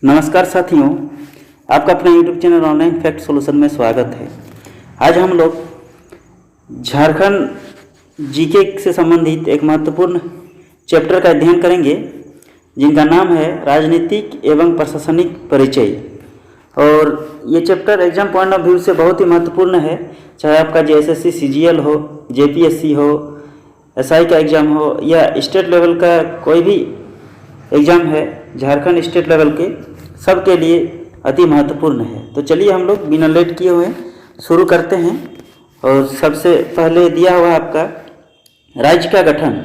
नमस्कार साथियों, आपका अपने YouTube channel online fact solution में स्वागत है। आज हम लोग झारखंड जीके से संबंधित एक महत्वपूर्ण चैप्टर का अध्ययन करेंगे, जिनका नाम है राजनीतिक एवं प्रशासनिक परिचय। और ये chapter exam point of view से बहुत ही महत्वपूर्ण है, चाहे आपका JSSC CGL हो, JPSC हो, SI का एग्ज़ाम हो या स्टेट लेवल का कोई भी एग्ज़ाम है, झारखंड स्टेट लेवल के सब के लिए अति महत्वपूर्ण है। तो चलिए हम लोग बिना लेट किए हुए शुरू करते हैं। और सबसे पहले दिया हुआ आपका राज्य का गठन,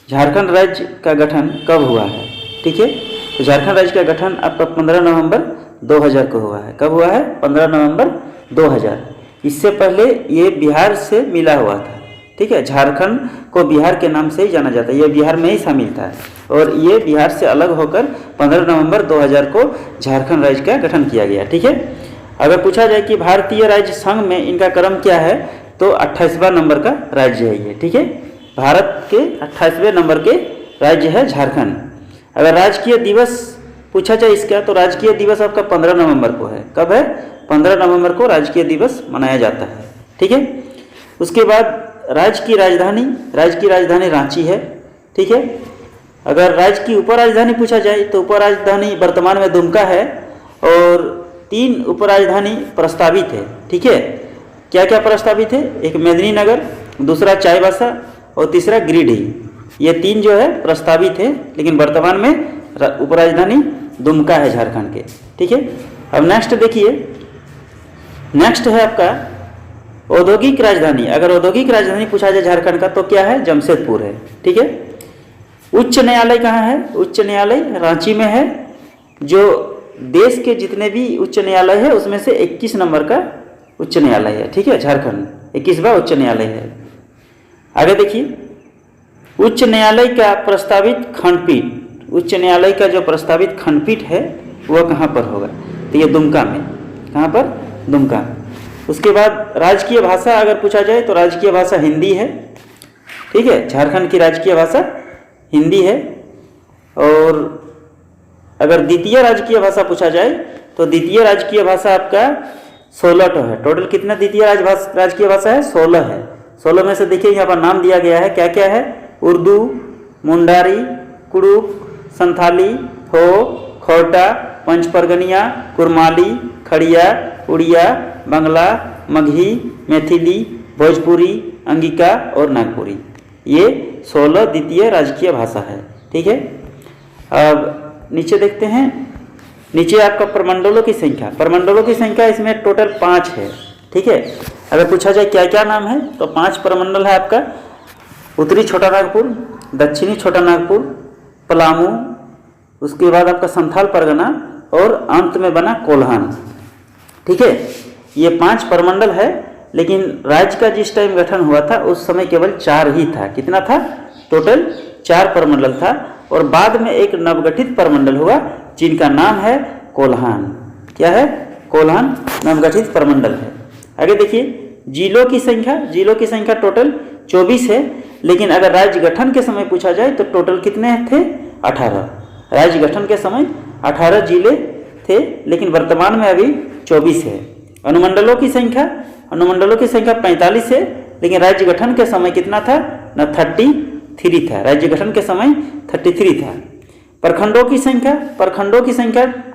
झारखंड राज्य का गठन कब हुआ है। ठीक है, तो झारखंड राज्य का गठन आपका 15 नवंबर 2000 को हुआ है। कब हुआ है? 15 नवंबर 2000। इससे पहले ये बिहार से मिला हुआ था। ठीक है, झारखंड को बिहार के नाम से ही जाना जाता है, ये बिहार में ही शामिल था और ये बिहार से अलग होकर 15 नवंबर 2000 को झारखंड राज्य का गठन किया गया। ठीक है, अगर पूछा जाए कि भारतीय राज्य संघ में इनका क्रम क्या है, तो 28वां नंबर का राज्य है ये। ठीक है, भारत के 28वें नंबर के राज्य है झारखंड। अगर राजकीय दिवस पूछा जाए इसका, तो राजकीय दिवस आपका 15 नवंबर को है। कब है? 15 नवंबर को राजकीय दिवस मनाया जाता है। ठीक है, उसके बाद राज्य की राजधानी रांची है। ठीक है, अगर राज्य की उपराजधानी पूछा जाए तो उपराजधानी वर्तमान में दुमका है और 3 उपराजधानी प्रस्तावित है। ठीक है, क्या क्या प्रस्तावित है? एक मेदिनीनगर, दूसरा चाईबासा और तीसरा गिरिडीह। ये 3 जो है प्रस्तावित है, लेकिन वर्तमान में उपराजधानी दुमका है झारखंड के। ठीक है, अब नेक्स्ट देखिए, नेक्स्ट है आपका औद्योगिक राजधानी। अगर औद्योगिक राजधानी पूछा जाए झारखंड का, तो क्या है? जमशेदपुर है। ठीक है, उच्च न्यायालय कहाँ है? उच्च न्यायालय रांची में है, जो देश के जितने भी उच्च न्यायालय है उसमें से 21 नंबर का उच्च न्यायालय है। ठीक है, झारखंड 21वां उच्च न्यायालय है। आगे देखिए, उच्च न्यायालय का प्रस्तावित खंडपीठ, उच्च न्यायालय का जो प्रस्तावित खंडपीठ है वह कहाँ पर होगा? तो ये दुमका में। कहाँ पर? दुमका। उसके बाद राजकीय भाषा अगर पूछा जाए तो राजकीय भाषा हिंदी है। ठीक है, झारखंड की राजकीय भाषा हिंदी है। और अगर द्वितीय राजकीय भाषा पूछा जाए तो द्वितीय राजकीय भाषा आपका 16 है। टोटल कितना द्वितीय राजकीय भाषा है? 16 है। 16 में से देखिए यहाँ पर नाम दिया गया है, क्या क्या है? उर्दू, मुंडारी, कुड़ुक, संथाली, हो, खोटा, पंचपरगनिया, कुरमाली, खड़िया, उड़िया, बंगला, मगही, मैथिली, भोजपुरी, अंगिका और नागपुरी। ये 16 द्वितीय राजकीय भाषा है। ठीक है, अब नीचे देखते हैं। नीचे आपका प्रमंडलों की संख्या, प्रमंडलों की संख्या इसमें टोटल 5 है। ठीक है, अगर पूछा जाए क्या क्या नाम है, तो 5 प्रमंडल है आपका। उत्तरी छोटा नागपुर, दक्षिणी छोटा नागपुर, पलामू, उसके बाद आपका संथाल परगना और अंत में बना कोल्हान। ठीक है, ये 5 प्रमंडल है, लेकिन राज्य का जिस टाइम गठन हुआ था उस समय केवल 4 ही था। कितना था? टोटल 4 प्रमंडल था। और बाद में एक नवगठित प्रमंडल हुआ जिनका नाम है कोल्हान। क्या है? कोल्हान नवगठित प्रमंडल है। आगे देखिए, जिलों की संख्या टोटल 24 है, लेकिन अगर राज्य गठन के समय पूछा जाए तो टोटल कितने थे? 18। राज्य गठन के समय 18 जिले थे, लेकिन वर्तमान में अभी 24 है। अनुमंडलों की संख्या 45 है, लेकिन राज्य गठन के समय कितना था? न 33 था। राज्य गठन के समय 33 था। प्रखंडों की संख्या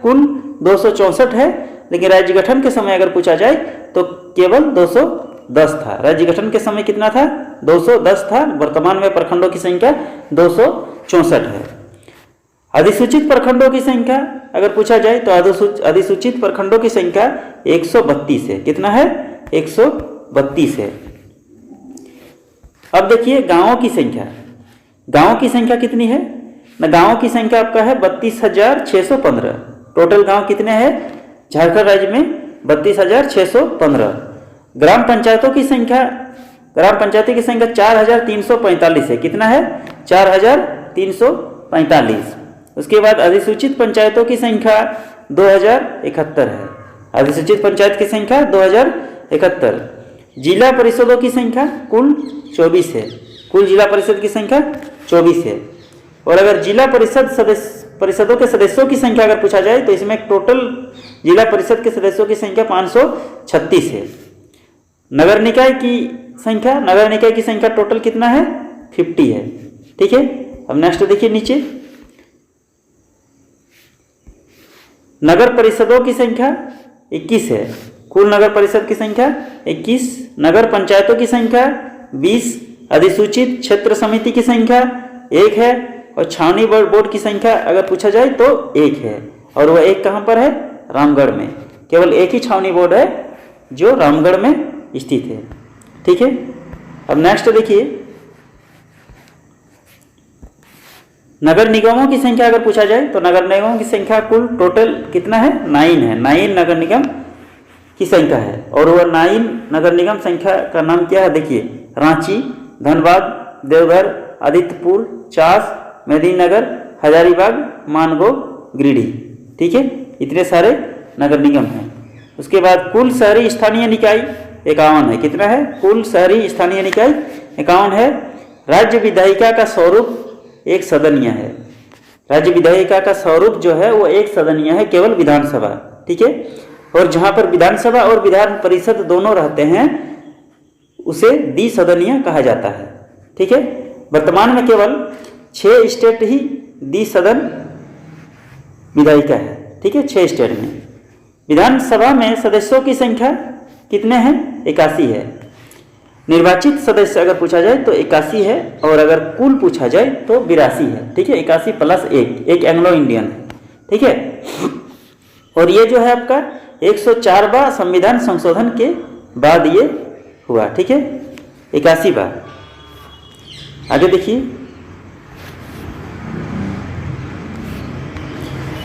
कुल 264 है, लेकिन राज्य गठन के समय अगर पूछा जाए तो केवल 210 था। राज्य गठन के समय कितना था? 210 था। वर्तमान में प्रखंडों की संख्या 264 है। अधिसूचित प्रखंडों की संख्या अगर पूछा जाए तो अधिसूचित प्रखंडों की संख्या 132 है। कितना है? 132 है। अब देखिए गांवों की संख्या कितनी है? गांवों की संख्या आपका है 32,615। टोटल गांव कितने हैं झारखंड राज्य में? 32,615। ग्राम पंचायतों की संख्या 4,345 है। कितना है? 4,345। उसके बाद अधिसूचित पंचायतों की संख्या 2071 है। अधिसूचित पंचायत की संख्या 2071। जिला परिषदों की संख्या कुल 24 है। कुल जिला परिषद की संख्या 24 है। और अगर जिला परिषद परिषदों के सदस्यों की संख्या अगर पूछा जाए तो इसमें टोटल जिला परिषद के सदस्यों की संख्या 536 है। नगर निकाय की संख्या टोटल कितना है? 50 है। ठीक है, अब नेक्स्ट देखिए नीचे, नगर परिषदों की संख्या 21 है। कुल नगर परिषद की संख्या 21, नगर पंचायतों की संख्या 20, अधिसूचित क्षेत्र समिति की संख्या 1 है और छावनी बोर्ड की संख्या अगर पूछा जाए तो 1 है। और वह एक कहाँ पर है? रामगढ़ में। केवल एक ही छावनी बोर्ड है जो रामगढ़ में स्थित है। ठीक है, अब नेक्स्ट देखिए, नगर निगमों की संख्या अगर पूछा जाए तो नगर निगमों की संख्या कुल टोटल कितना है? 9 है। 9 नगर निगम की संख्या है और वह 9 नगर निगम संख्या का नाम क्या है? देखिए, रांची, धनबाद, देवघर, आदित्यपुर, चास, मेदिनीनगर, हजारीबाग, मानगो, गिरिडीह। ठीक है, इतने सारे नगर निगम हैं। उसके बाद कुल शहरी स्थानीय निकाय 51 है। कितना है? कुल शहरी स्थानीय निकाय 51 है। राज्य विधायिका का स्वरूप एक सदनीय है। राज्य विधायिका का स्वरूप जो है वो एक सदनीय है, केवल विधानसभा। ठीक है, और जहां पर विधानसभा और विधान परिषद दोनों रहते हैं उसे द्विसदनीय कहा जाता है। ठीक है, वर्तमान में केवल 6 स्टेट ही द्विसदन विधायिका है। ठीक है, 6 स्टेट में। विधानसभा में सदस्यों की संख्या कितने हैं? 81 है। निर्वाचित सदस्य अगर पूछा जाए तो 81 है और अगर कुल पूछा जाए तो 82 है। ठीक है, 81 प्लस 1 एंग्लो इंडियन है। ठीक है, और ये जो है आपका 104वां संविधान संशोधन के बाद ये हुआ। ठीक है, 81 बार। आगे देखिए,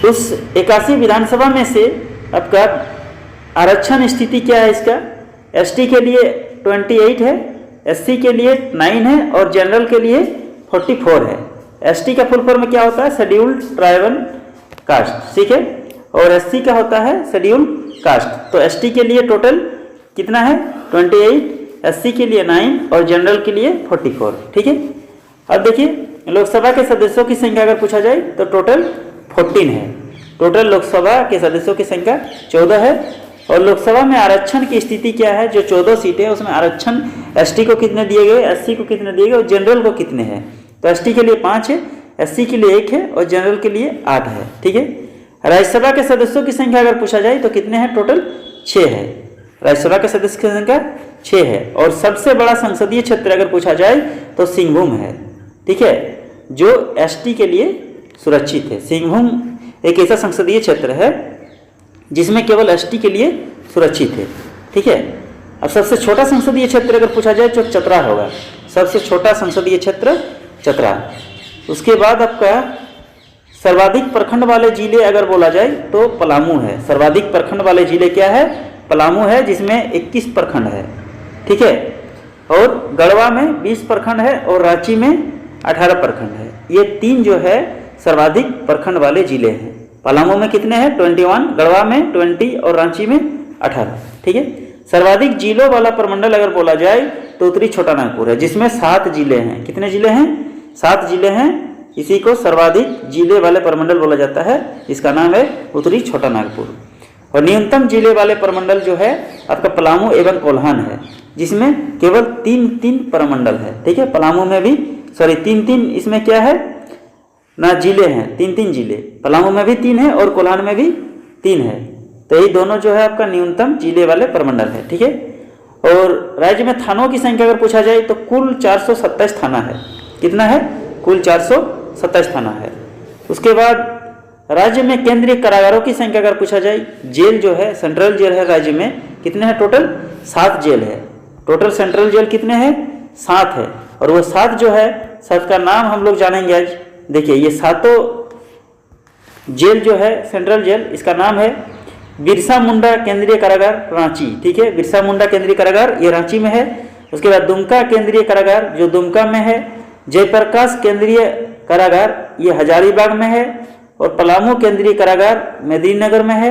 उस 81 विधानसभा में से आपका आरक्षण स्थिति क्या है इसका? एसटी के लिए 28 है, एससी के लिए 9 है और जनरल के लिए 44 है। एसटी का फुल फॉर्म क्या होता है? Scheduled tribal caste. ठीक है, और एससी का होता है शेड्यूल्ड कास्ट। तो एसटी के लिए टोटल कितना है? 28, एससी के लिए 9 और जनरल के लिए 44। ठीक है, अब देखिए, लोकसभा के सदस्यों की संख्या अगर पूछा जाए तो टोटल 14 है। टोटल लोकसभा के सदस्यों की संख्या 14 है और लोकसभा में आरक्षण की स्थिति क्या है? जो 14 सीटें है उसमें आरक्षण एसटी को कितने दिए गए, एससी को कितने दिए गए और जनरल को कितने हैं? तो एसटी के लिए 5 है, एससी के लिए 1 है और जनरल के लिए 8 है। ठीक है, राज्यसभा के सदस्यों की संख्या अगर पूछा जाए तो कितने हैं? टोटल 6 है। राज्यसभा के सदस्य की संख्या 6 है और सबसे बड़ा संसदीय क्षेत्र अगर पूछा जाए तो सिंहभूम है। ठीक है, जो एसटी के लिए सुरक्षित है। सिंहभूम एक ऐसा संसदीय क्षेत्र है जिसमें केवल एसटी के लिए सुरक्षित है। ठीक है, अब सबसे छोटा संसदीय क्षेत्र अगर पूछा जाए तो चतरा होगा। सबसे छोटा संसदीय क्षेत्र चतरा। उसके बाद आपका सर्वाधिक प्रखंड वाले जिले अगर बोला जाए तो पलामू है। सर्वाधिक प्रखंड वाले जिले क्या है? पलामू है, जिसमें 21 प्रखंड है। ठीक है, और गढ़वा में 20 प्रखंड है और रांची में 18 प्रखंड है। ये 3 जो है सर्वाधिक प्रखंड वाले जिले हैं। पलामू में कितने हैं? 21, गढ़वा में 20 और रांची में 18। ठीक है, सर्वाधिक जिलों वाला प्रमंडल अगर बोला जाए तो उत्तरी छोटा नागपुर है, जिसमें 7 जिले हैं। कितने जिले हैं? 7 जिले हैं। इसी को सर्वाधिक जिले वाले प्रमंडल बोला जाता है। इसका नाम है उत्तरी छोटा नागपुर। और न्यूनतम जिले वाले प्रमंडल जो है आपका पलामू एवं कोल्हान है, जिसमें केवल 3 प्रमंडल है। ठीक है, पलामू में भी 3 इसमें क्या है ना, जिले हैं। 3 जिले, पलामू में भी 3 है और कोल्हान में भी 3 है। तो ये दोनों जो है आपका न्यूनतम जिले वाले प्रमंडल है। ठीक है, और राज्य में थानों की संख्या अगर पूछा जाए तो कुल 427 थाना है। कितना है? कुल 427 थाना है। उसके बाद राज्य में केंद्रीय कारागारों की संख्या अगर पूछा जाए, जेल जो है सेंट्रल जेल है राज्य में, कितने हैं? टोटल 7 जेल है। टोटल सेंट्रल जेल कितने हैं? 7 है। और वो 7 जो है, 7 का नाम हम लोग जानेंगे आज। देखिए, ये 7 जेल जो है सेंट्रल जेल, इसका नाम है बिरसा मुंडा केंद्रीय कारागार रांची। ठीक है, बिरसा मुंडा केंद्रीय कारागार ये रांची में है। उसके बाद दुमका केंद्रीय कारागार जो दुमका में है। जयप्रकाश केंद्रीय कारागार ये हजारीबाग में है। और पलामू केंद्रीय कारागार मेदिनीनगर में है।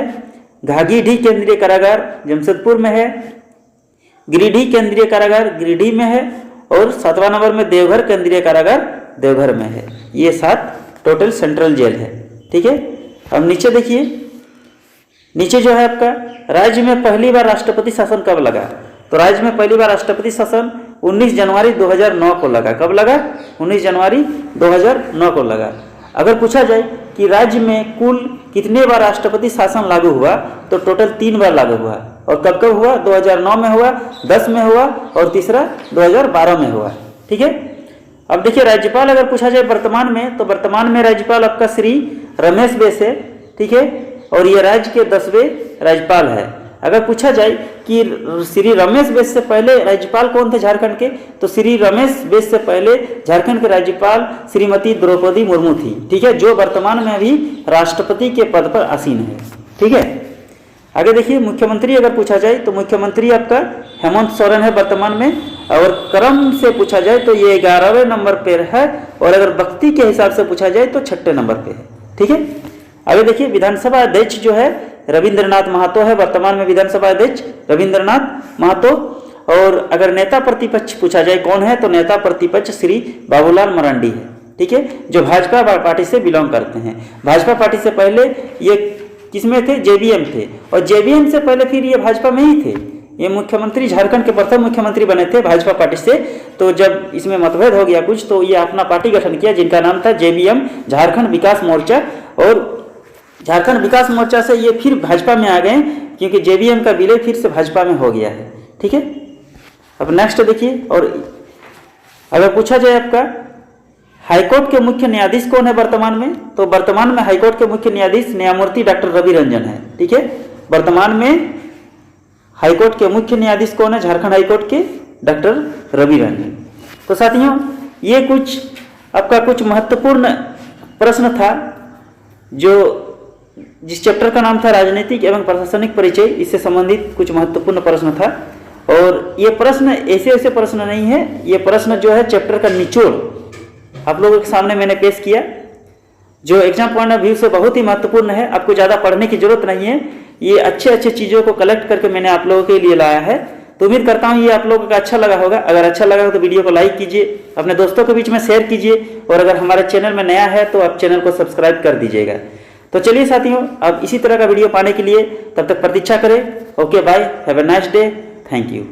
घागीडीह केंद्रीय कारागार जमशेदपुर में है। गिरिडीह केंद्रीय कारागार गिरिडीह में है। और 7वां नंबर में देवघर केंद्रीय कारागार देवघर में है। ये 7 टोटल सेंट्रल जेल है। ठीक है। अब नीचे देखिए, नीचे जो है आपका राज्य में पहली बार राष्ट्रपति शासन कब लगा। तो राज्य में पहली बार राष्ट्रपति शासन 19 जनवरी 2009 को लगा। कब लगा? 19 जनवरी 2009 को लगा। अगर पूछा जाए कि राज्य में कुल कितने बार राष्ट्रपति शासन लागू हुआ, तो टोटल 3 बार लागू हुआ। और कब कब हुआ? 2009 में हुआ, 10 में हुआ और तीसरा 2012 में हुआ। ठीक है। अब देखिए राज्यपाल अगर पूछा जाए वर्तमान में, तो वर्तमान में राज्यपाल आपका श्री रमेश बैस है। ठीक है। और ये राज्य के 10वें राज्यपाल है। अगर पूछा जाए कि श्री रमेश बैस से पहले राज्यपाल कौन थे झारखंड के, तो श्री रमेश बैस से पहले झारखंड के राज्यपाल श्रीमती द्रौपदी मुर्मू थी। ठीक है, जो वर्तमान में अभी राष्ट्रपति के पद पर आसीन है। ठीक है। आगे देखिए मुख्यमंत्री अगर पूछा जाए, तो मुख्यमंत्री आपका हेमंत सोरेन है वर्तमान में। और क्रम से पूछा जाए तो ये 11वें नंबर पर है। और अगर व्यक्ति के हिसाब से पूछा जाए तो 6ठे नंबर पे है। ठीक है। आगे देखिए विधानसभा अध्यक्ष जो है रविंद्रनाथ महतो है वर्तमान में विधानसभा अध्यक्ष रविंद्रनाथ महतो। और अगर नेता प्रतिपक्ष पूछा जाए कौन है, तो नेता प्रतिपक्ष श्री बाबूलाल मरांडी है। ठीक है, जो भाजपा पार्टी से बिलोंग करते हैं। भाजपा पार्टी से पहले ये किसमें थे? जेबीएम थे। और जेबीएम से पहले फिर ये भाजपा में ही थे। ये मुख्यमंत्री झारखंड के प्रथम मुख्यमंत्री बने थे भाजपा पार्टी से। तो जब इसमें मतभेद हो गया कुछ, तो ये अपना पार्टी गठन किया जिनका नाम था जेबीएम, झारखंड विकास मोर्चा। और झारखंड विकास मोर्चा से ये फिर भाजपा में आ गए, क्योंकि जेबीएम का विलय फिर से भाजपा में हो गया है। ठीक है। अब नेक्स्ट देखिए, और अगर पूछा जाए आपका हाईकोर्ट के मुख्य न्यायाधीश कौन है वर्तमान में, तो वर्तमान में हाईकोर्ट के मुख्य न्यायाधीश न्यायमूर्ति डॉक्टर रवि रंजन है। ठीक है। वर्तमान में हाईकोर्ट के मुख्य न्यायाधीश कौन है? झारखंड हाईकोर्ट के डॉक्टर रवि रंजन। तो साथियों, ये कुछ आपका कुछ महत्वपूर्ण प्रश्न था, जो जिस चैप्टर का नाम था राजनीतिक एवं प्रशासनिक परिचय, इससे संबंधित कुछ महत्वपूर्ण प्रश्न था। और ये प्रश्न ऐसे ऐसे प्रश्न नहीं है, ये प्रश्न जो है चैप्टर का निचोड़ आप लोगों के सामने मैंने पेश किया, जो एग्जाम पॉइंट ऑफ व्यू से बहुत ही महत्वपूर्ण है। आपको ज़्यादा पढ़ने की जरूरत नहीं है, ये अच्छे अच्छे चीज़ों को कलेक्ट करके मैंने आप लोगों के लिए लाया है। तो उम्मीद करता हूँ ये आप लोगों का अच्छा लगा होगा। अगर अच्छा लगा हो तो वीडियो को लाइक कीजिए, अपने दोस्तों के बीच में शेयर कीजिए। और अगर हमारे चैनल में नया है तो आप चैनल को सब्सक्राइब कर दीजिएगा। तो चलिए साथियों, अब इसी तरह का वीडियो पाने के लिए तब तक प्रतीक्षा करें। Okay bye, have a nice day, thank you.